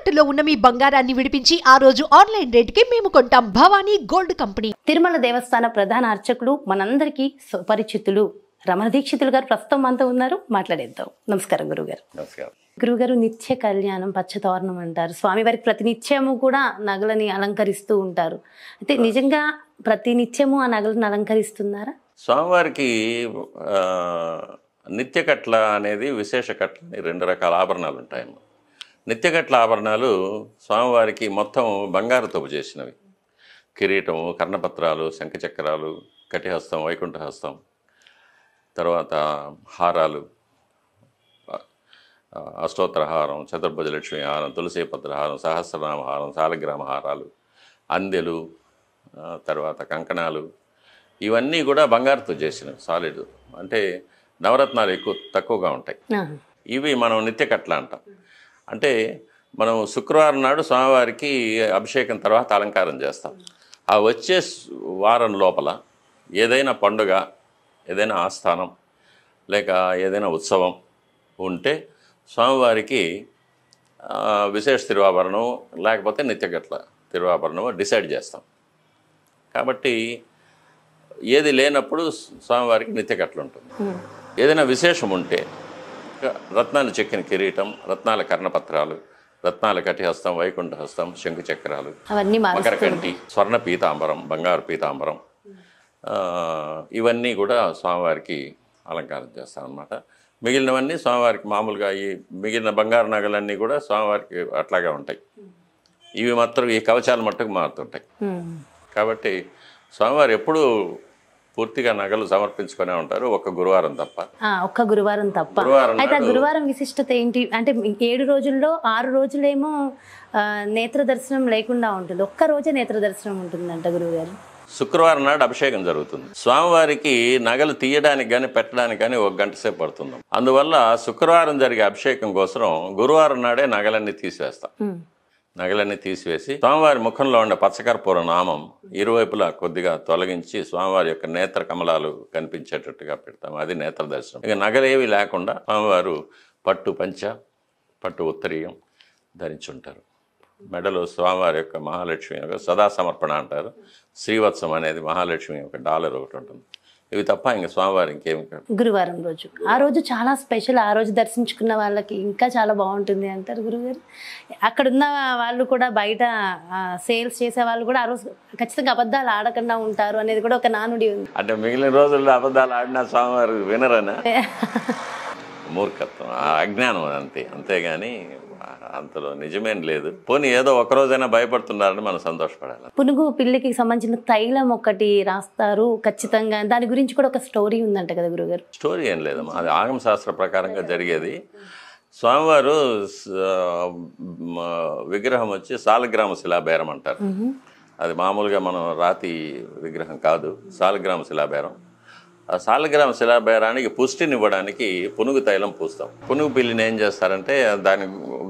తాకట్టులో ఉన్న మీ బంగారాన్ని విడిపించి ఆ రోజు ఆన్లైన్ రేటుకే మేము కొంటాం. Bhavani gold company. తిరుమల దేవస్థాన ప్రధాన అర్చకులు మనందరికీ సుపరిచితులు రమణ దీక్షితులు గారు ప్రస్తుతం మనతో ఉన్నారు. మాట్లాడేద్దాం. నమస్కారం గురుగారు. నమస్కారం. గురుగారు, నిత్య కళ్యాణం పచ్చతోరణం అంటారు. స్వామివారికి ప్రతి నిత్యము కూడా నగలని అలంకరిస్తూ ఉంటారు. అయితే నిజంగా ప్రతి నిత్యము ఆ నగలను అలంకరిస్తున్నారా? స్వామివారికి నిత్యకట్ల అనేది విశేష కట్ల అని 2 రకాల ఆభరణాలు ఉంటాయన్నమాట. నిత్యకట్ల ఆభరణాలు స్వామివారికి మొత్తం బంగారుతో చేసినవి. కిరీటము, కర్ణపత్రాలు, శంఖచక్రాలు, కటిహస్తం, వైకుంఠహస్తం, తర్వాత హారాలు, అష్టోత్తర హారం, చతుర్భుజ లక్ష్మీ హారం, తులసీపత్ర హారం, సహస్రనామ హారం, శాలగ్రామ హారాలు, అందెలు, తర్వాత కంకణాలు, ఇవన్నీ కూడా బంగారుతో చేసినవి. సాలిడ్ అంటే నవరత్నాలు తక్కువగా ఉంటాయి. ఇవి మనం నిత్యకట్ల అంటాం. అంటే మనం శుక్రవారం నాడు స్వామివారికి అభిషేకం తర్వాత అలంకారం చేస్తాం. ఆ వచ్చే వారం లోపల ఏదైనా పండుగ, ఏదైనా ఆస్థానం లేక ఏదైనా ఉత్సవం ఉంటే స్వామివారికి విశేష తిరువాభరణం లేకపోతే నిత్యకట్ల తిరువాభరణం డిసైడ్ చేస్తాం. కాబట్టి ఏది లేనప్పుడు స్వామివారికి నిత్యకట్ల ఉంటుంది. ఏదైనా విశేషం ఉంటే రత్నాలు చెక్కిన కిరీటం, రత్నాల కర్ణపత్రాలు, రత్నాల కటిహస్తం, వైకుంఠహస్తం, శంఖచక్రాలు, మకరకంటి, స్వర్ణ పీతాంబరం, బంగారు పీతాంబరం, ఇవన్నీ కూడా స్వామివారికి అలంకారం చేస్తాం అన్నమాట. మిగిలినవన్నీ స్వామివారికి మామూలుగా ఈ మిగిలిన బంగారు నగలన్నీ కూడా స్వామివారికి అట్లాగే ఉంటాయి. ఇవి మాత్రం ఈ కవచాలు మట్టుకు మారుతుంటాయి. కాబట్టి స్వామివారు ఎప్పుడూ పూర్తిగా నగలు సమర్పించుకునే ఉంటారు, ఒక్క గురువారం తప్ప. ఒక్క గురువారం తప్ప. అయితే ఆ గురువారం విశిష్టత ఏంటి అంటే 7 రోజుల్లో 6 రోజులేమో నేత్ర దర్శనం లేకుండా ఉంటుంది, ఒక్క రోజే నేత్ర దర్శనం ఉంటుందంట గురువుగారు. శుక్రవారం నాడు అభిషేకం జరుగుతుంది. స్వామివారికి నగలు తీయడానికి కానీ పెట్టడానికి కానీ 1 గంట సేపు పడుతుంది. అందువల్ల శుక్రవారం జరిగే అభిషేకం కోసం గురువారం నాడే నగలన్నీ తీసివేస్తాం. నగలన్నీ తీసివేసి స్వామివారి ముఖంలో ఉండే పచ్చకర్పూర నామం ఇరువైపులా కొద్దిగా తొలగించి స్వామివారి యొక్క నేత్ర కమలాలు కనిపించేటట్టుగా పెడతాం. అది నేత్ర దర్శనం. ఇక నగలేవి లేకుండా స్వామివారు పట్టు పంచ, పట్టు ఉత్తరీయం ధరించుంటారు. మెడలో స్వామివారి యొక్క మహాలక్ష్మి యొక్క సదా సమర్పణ అంటారు. శ్రీవత్సం అనేది మహాలక్ష్మి యొక్క డాలర్ ఒకటి ఉంటుంది. ఇవి తప్ప ఇంకా స్వామివారి ఇంకేమి కాదు. గురువారం రోజు ఆ రోజు చాలా స్పెషల్. ఆ రోజు దర్శించుకున్న వాళ్ళకి ఇంకా చాలా బాగుంటుంది అంటారు గురుగారు. అక్కడున్న వాళ్ళు కూడా, బయట సేల్స్ చేసే వాళ్ళు కూడా ఆ రోజు ఖచ్చితంగా అబద్ధాలు ఆడకుండా ఉంటారు అనేది కూడా ఒక నానుడి ఉంది. అంటే మిగిలిన రోజుల్లో అబద్ధాలు ఆడినా స్వామివారు వినరనా? మూర్ఖత్వం, అజ్ఞానం అంతే. అంతేగాని అంతలో నిజమేం లేదు. పోనీ ఏదో ఒకరోజైనా భయపడుతున్నారని మనం సంతోషపడాలి. పునుగు పిల్లికి సంబంధించిన తైలం ఒకటి రాస్తారు ఖచ్చితంగా. దాని గురించి కూడా ఒక స్టోరీ ఉందంట కదా గురుగారు? స్టోరీ ఏం లేదమ్మా, అది ఆగమ శాస్త్ర ప్రకారంగా జరిగేది. స్వామివారు విగ్రహం వచ్చి సాలగ్రామ శిలాబేరం అంటారు. అది మామూలుగా మనం రాతి విగ్రహం కాదు, సాలగ్రామ శిలాబేరం. ఆ సాలగ్రామ శిలాబేరానికి పుష్టినివ్వడానికి పునుగు తైలం పూస్తాం. పునుగు పిల్లిని ఏం చేస్తారంటే దాని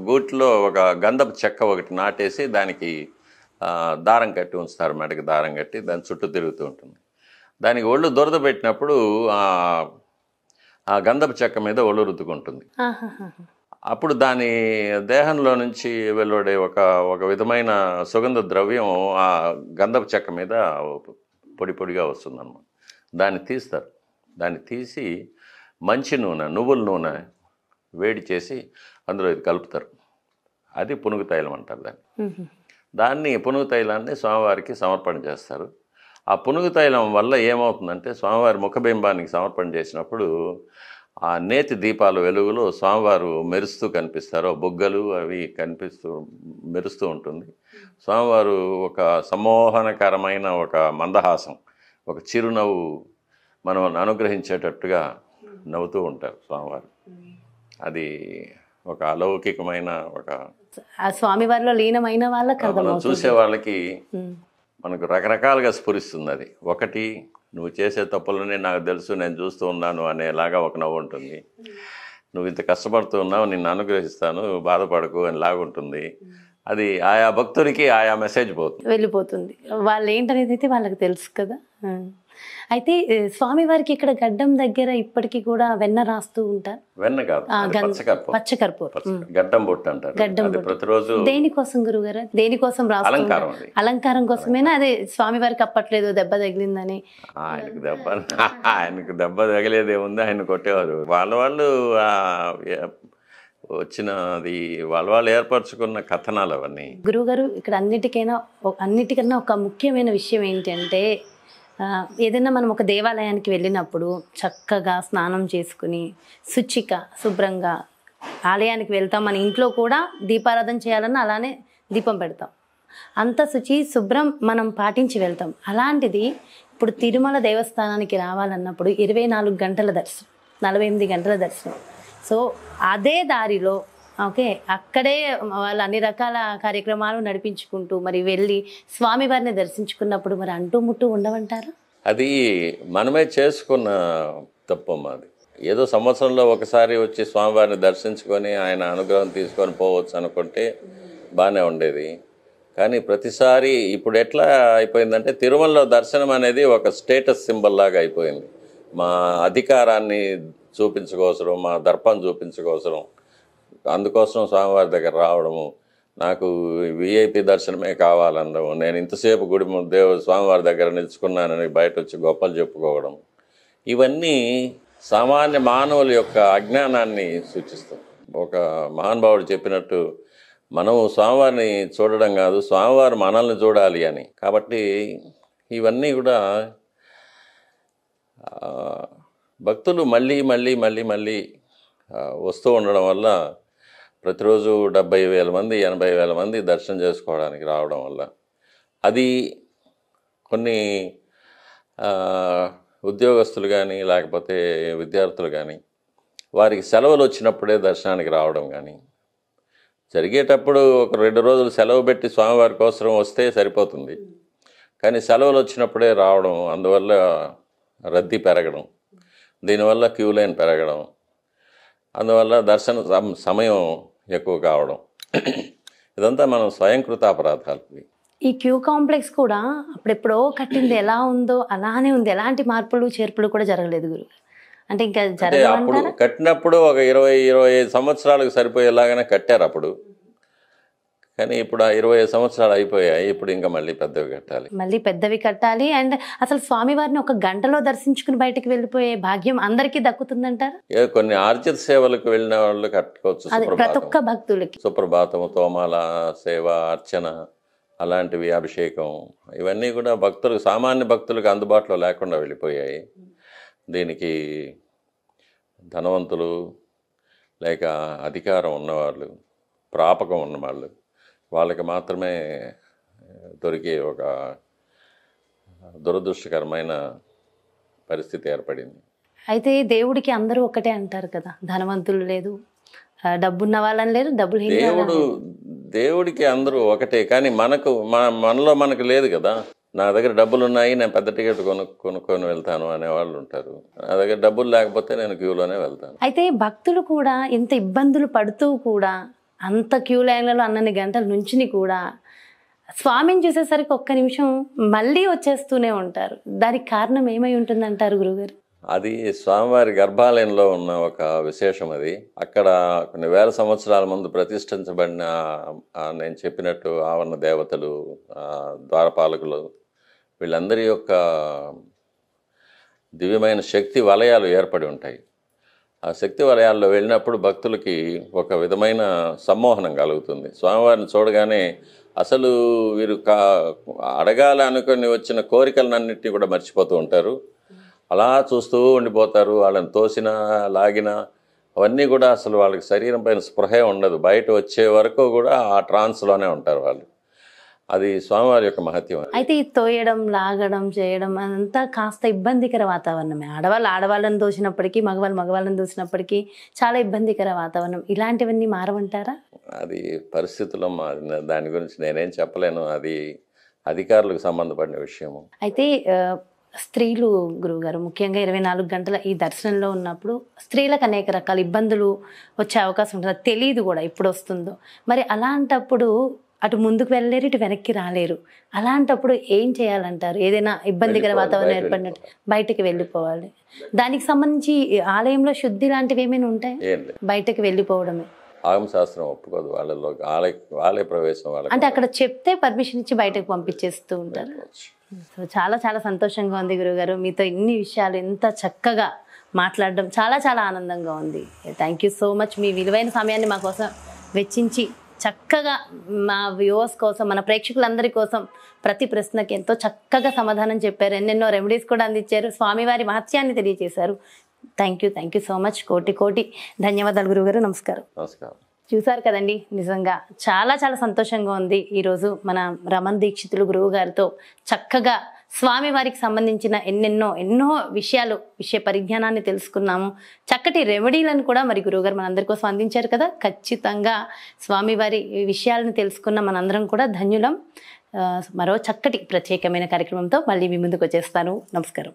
గూట్లో ఒక గంధపు చెక్క ఒకటి నాటేసి దానికి దారం కట్టి ఉంచుతారు. మెడకి దారం కట్టి దాని చుట్టూ తిరుగుతూ ఉంటుంది. దానికి ఒళ్ళు దురద పెట్టినప్పుడు ఆ గంధపు చెక్క మీద ఒళ్ళు రుద్దుకుంటుంది. అప్పుడు దాని దేహంలో నుంచి వెలువడే ఒక విధమైన సుగంధ ద్రవ్యం ఆ గంధపు చెక్క మీద పొడి పొడిగా వస్తుంది అన్నమాట. దాన్ని తీస్తారు. దాన్ని తీసి మంచి నూనె, నువ్వుల నూనె వేడి చేసి అందులో ఇది కలుపుతారు. అది పునుగు తైలం అంటారు దాన్ని పునుగు తైలాన్ని స్వామివారికి సమర్పణ చేస్తారు. ఆ పునుగు తైలం వల్ల ఏమవుతుందంటే స్వామివారి ముఖబింబానికి సమర్పణ చేసినప్పుడు ఆ నేతి దీపాల వెలుగులో స్వామివారు మెరుస్తూ కనిపిస్తారు. బుగ్గలు అవి మెరుస్తూ ఉంటుంది. స్వామివారు ఒక సమ్మోహనకరమైన ఒక మందహాసం, ఒక చిరునవ్వు మనం అనుగ్రహించేటట్టుగా నవ్వుతూ ఉంటారు స్వామివారు. అది ఒక అలౌకికమైన ఒక స్వామివారిలో లీనమైన వాళ్ళకి మనం చూసే వాళ్ళకి మనకు రకరకాలుగా స్ఫురిస్తుంది. అది ఒకటి, నువ్వు చేసే తప్పులనే నాకు తెలుసు, నేను చూస్తూ ఉన్నాను అనేలాగా ఒక నవ్వు ఉంటుంది. నువ్వు ఇంత కష్టపడుతూ ఉన్నావు, నిన్ను అనుగ్రహిస్తాను, బాధపడకు అని లాగుంటుంది. అది ఆయా భక్తుడికి ఆయా మెసేజ్ వెళ్ళిపోతుంది. వాళ్ళు ఏంటనేది అయితే వాళ్ళకి తెలుసు కదా. అయితే స్వామివారికి ఇక్కడ గడ్డం దగ్గర ఇప్పటికీ కూడా వెన్న రాస్తూ ఉంటారు. వెన్న కాదు, అది పచ్చకర్పూరం. పచ్చకర్పూరం, గడ్డం బొట్టు అంటారు. గడ్డం అది ప్రతిరోజు దేనికోసం గురుగారు? దేనికోసం రాస్తూ అలంకారం. ఉంటారు? అలంకారం కోసమేనా? అదే స్వామివారికి అప్పట్లేదు దెబ్బ తగిలిందని. ఆయనకు దెబ్బ తగిలేదే ఉంది, ఆయన కొట్టేవారు. వాళ్ళు వచ్చినది వాళ్ళు ఏర్పరచుకున్న కథనాలు అవన్నీ. గురువుగారు ఇక్కడ అన్నిటికన్నా ఒక ముఖ్యమైన విషయం ఏంటంటే, ఏదైనా మనం ఒక దేవాలయానికి వెళ్ళినప్పుడు చక్కగా స్నానం చేసుకుని శుభ్రంగా ఆలయానికి వెళ్తాం. మన ఇంట్లో కూడా దీపారాధన చేయాలన్నా అలానే దీపం పెడతాం. అంత శుభ్రం మనం పాటించి వెళ్తాం. అలాంటిది ఇప్పుడు తిరుమల దేవస్థానానికి రావాలన్నప్పుడు 24 గంటల దర్శనం, 48 గంటల దర్శనం. సో అదే దారిలో అక్కడే వాళ్ళు అన్ని రకాల కార్యక్రమాలు నడిపించుకుంటూ మరి వెళ్ళి స్వామివారిని దర్శించుకున్నప్పుడు మరి అంటూ ముట్టు ఉండవంటారా? అది మనమే చేసుకున్న తప్పమ్మా. అది ఏదో సంవత్సరంలో ఒకసారి వచ్చి స్వామివారిని దర్శించుకొని ఆయన అనుగ్రహం తీసుకొని పోవచ్చు అనుకుంటే బాగానే ఉండేది. కానీ ప్రతిసారి ఇప్పుడు ఎట్లా అయిపోయిందంటే, తిరుమలలో దర్శనం అనేది ఒక స్టేటస్ సింబల్ లాగా అయిపోయింది. మా అధికారాన్ని చూపించుకోవసరం, మా దర్పం చూపించుకోవసరం, అందుకోసం స్వామివారి దగ్గర రావడము, నాకు విఐపి దర్శనమే కావాలనడం, నేను ఇంతసేపు స్వామివారి దగ్గర నిలుచుకున్నానని బయట వచ్చి గొప్పలు చెప్పుకోవడం, ఇవన్నీ సామాన్య మానవుల యొక్క అజ్ఞానాన్ని సూచిస్తాం. ఒక మహానుభావుడు చెప్పినట్టు, మనం స్వామివారిని చూడడం కాదు, స్వామివారు మనల్ని చూడాలి అని. కాబట్టి ఇవన్నీ కూడా భక్తులు మళ్ళీ మళ్ళీ మళ్ళీ మళ్ళీ వస్తూ ఉండడం వల్ల ప్రతిరోజు 70,000 మంది 80,000 మంది దర్శనం చేసుకోవడానికి రావడం వల్ల, అది కొన్ని ఉద్యోగస్తులు కానీ లేకపోతే విద్యార్థులు కానీ వారికి సెలవులు వచ్చినప్పుడే దర్శనానికి రావడం కానీ, జరిగేటప్పుడు ఒక 2 రోజులు సెలవు పెట్టి స్వామివారి కోసం వస్తే సరిపోతుంది. కానీ సెలవులు వచ్చినప్పుడే రావడం, అందువల్ల రద్దీ పెరగడం, దీనివల్ల క్యూ లైన్ పెరగడం, అందువల్ల దర్శన సమయం ఎక్కువ కావడం, ఇదంతా మనం స్వయంకృత అపరాధాలు. ఈ క్యూ కాంప్లెక్స్ కూడా అప్పుడెప్పుడో కట్టింది ఎలా ఉందో అలానే ఉంది, ఎలాంటి మార్పులు చేర్పులు కూడా జరగలేదు గురు. అంటే ఇంకా అప్పుడు కట్టినప్పుడు ఒక 20-25 సంవత్సరాలకు సరిపోయేలాగానే కట్టారు అప్పుడు. కానీ ఇప్పుడు ఆ 25 సంవత్సరాలు అయిపోయాయి, ఇప్పుడు ఇంకా మళ్ళీ పెద్దవి కట్టాలి. అండ్ అసలు స్వామివారిని ఒక గంటలో దర్శించుకుని బయటకు వెళ్ళిపోయే భాగ్యం అందరికీ దక్కుతుందంటారు. కొన్ని ఆర్జిత సేవలకు వెళ్ళిన వాళ్ళు కట్టుకోవచ్చు, ప్రతి ఒక్క భక్తులకి. సుప్రభాతము, తోమాల సేవ, అర్చన, అలాంటివి, అభిషేకం, ఇవన్నీ కూడా భక్తులకు, సామాన్య భక్తులకు అందుబాటులో లేకుండా వెళ్ళిపోయాయి. దీనికి ధనవంతులు లేక అధికారం ఉన్నవాళ్ళు, ప్రాపకం ఉన్నవాళ్ళు, వాళ్ళకి మాత్రమే దొరికే ఒక దురదృష్టకరమైన పరిస్థితి ఏర్పడింది. అయితే దేవుడికి అందరూ ఒకటే అంటారు కదా, ధనవంతులు లేదు, డబ్బున్న వాళ్ళని లేదు, దేవుడికి అందరూ ఒకటే. కానీ మనలో మనకు లేదు కదా. నా దగ్గర డబ్బులు ఉన్నాయి, నేను పెద్ద టికెట్ కొనుక్కొని వెళ్తాను అనేవాళ్ళు ఉంటారు. నా దగ్గర డబ్బులు లేకపోతే నేను క్యూలోనే వెళ్తాను. అయితే భక్తులు కూడా ఎంత ఇబ్బందులు పడుతూ కూడా అంత క్యూ లైన్లలో అన్నన్ని గంటల నుంచి కూడా స్వామిని చూసేసరికి ఒక్క నిమిషం మళ్ళీ వచ్చేస్తూనే ఉంటారు. దానికి కారణం ఏమై ఉంటుందంటారు గురుగారు? అది స్వామివారి గర్భాలయంలో ఉన్న ఒక విశేషం. అది అక్కడ కొన్ని వేల సంవత్సరాల ముందు ప్రతిష్ఠించబడిన, నేను చెప్పినట్టు ఆవరణ దేవతలు, ద్వారపాలకులు, వీళ్ళందరి యొక్క దివ్యమైన శక్తి వలయాలు ఏర్పడి ఉంటాయి. ఆ శక్తి వలయాల్లో వెళ్ళినప్పుడు భక్తులకి ఒక విధమైన సమ్మోహనం కలుగుతుంది. స్వామివారిని చూడగానే అసలు వీరు అడగాలనుకొని వచ్చిన కోరికలన్నింటినీ కూడా మర్చిపోతూ ఉంటారు. అలా చూస్తూ ఉండిపోతారు. వాళ్ళని తోసినా లాగినా అవన్నీ కూడా అసలు వాళ్ళకి శరీరం పైన స్పృహే ఉండదు. బయట వచ్చే వరకు కూడా ఆ ట్రాన్స్లోనే ఉంటారు వాళ్ళు. అది స్వామివారి యొక్క మహత్యం. అయితే ఈ తోయడం, లాగడం, చేయడం అదంతా కాస్త ఇబ్బందికర వాతావరణమే. ఆడవాళ్ళని దోసినప్పటికీ, మగవాళ్ళని దోసినప్పటికీ చాలా ఇబ్బందికర వాతావరణం. ఇలాంటివన్నీ మారవంటారా? అది పరిస్థితుల్లో దాని గురించి నేనేం చెప్పలేను. అది అధికారులకు సంబంధపడిన విషయము. అయితే స్త్రీలు గురువుగారు ముఖ్యంగా 24 గంటల ఈ దర్శనంలో ఉన్నప్పుడు స్త్రీలకు అనేక రకాల ఇబ్బందులు వచ్చే అవకాశం ఉంటుంది. తెలియదు కూడా ఇప్పుడు వస్తుందో. మరి అలాంటప్పుడు అటు ముందుకు వెళ్ళలేరు, ఇటు వెనక్కి రాలేరు. అలాంటప్పుడు ఏం చేయాలంటారు? ఏదైనా ఇబ్బందికర వాతావరణం ఏర్పడినట్టు బయటకు వెళ్ళిపోవాలి. దానికి సంబంధించి ఆలయంలో శుద్ధి లాంటివి ఏమైనా ఉంటాయి? ఏం లేదు, బయటకు వెళ్ళిపోవడమే. ఆగమశాస్త్రం ఒప్పుకోదు వాళ్ళలో ఆలయ ప్రవేశం వాళ్ళకి. అంటే అక్కడ చెప్తే పర్మిషన్ ఇచ్చి బయటకు పంపించేస్తూ ఉంటారు. సో చాలా చాలా సంతోషంగా ఉంది గురుగారు, మీతో ఇన్ని విషయాలు ఎంత చక్కగా మాట్లాడడం చాలా చాలా ఆనందంగా ఉంది. Thank you so much. మీ విలువైన సమయాన్ని మా కోసం వెచ్చించి చక్కగా మా వ్యూవర్స్ కోసం, మన ప్రేక్షకులందరి కోసం ప్రతి ప్రశ్నకి ఎంతో చక్కగా సమాధానం చెప్పారు. ఎన్నెన్నో రెమెడీస్ కూడా అందించారు. స్వామివారి మహత్యాన్ని తెలియజేశారు. Thank you so much. కోటి కోటి ధన్యవాదాలు గురుగారు. నమస్కారం. నమస్కారం. చూసారు కదండి, నిజంగా చాలా చాలా సంతోషంగా ఉంది. ఈరోజు మన రమణ్ దీక్షితులు గురువు గారితో చక్కగా స్వామివారికి సంబంధించిన ఎన్నో విషయ పరిజ్ఞానాన్ని తెలుసుకున్నాము. చక్కటి రెమెడీలను కూడా మరి గురువుగారు మనందరి కోసం అందించారు కదా. ఖచ్చితంగా స్వామివారి విషయాలను తెలుసుకున్న మనందరం కూడా ధన్యులం. మరో చక్కటి ప్రత్యేకమైన కార్యక్రమంతో మళ్ళీ మీ ముందుకు వచ్చేస్తాను. నమస్కారం.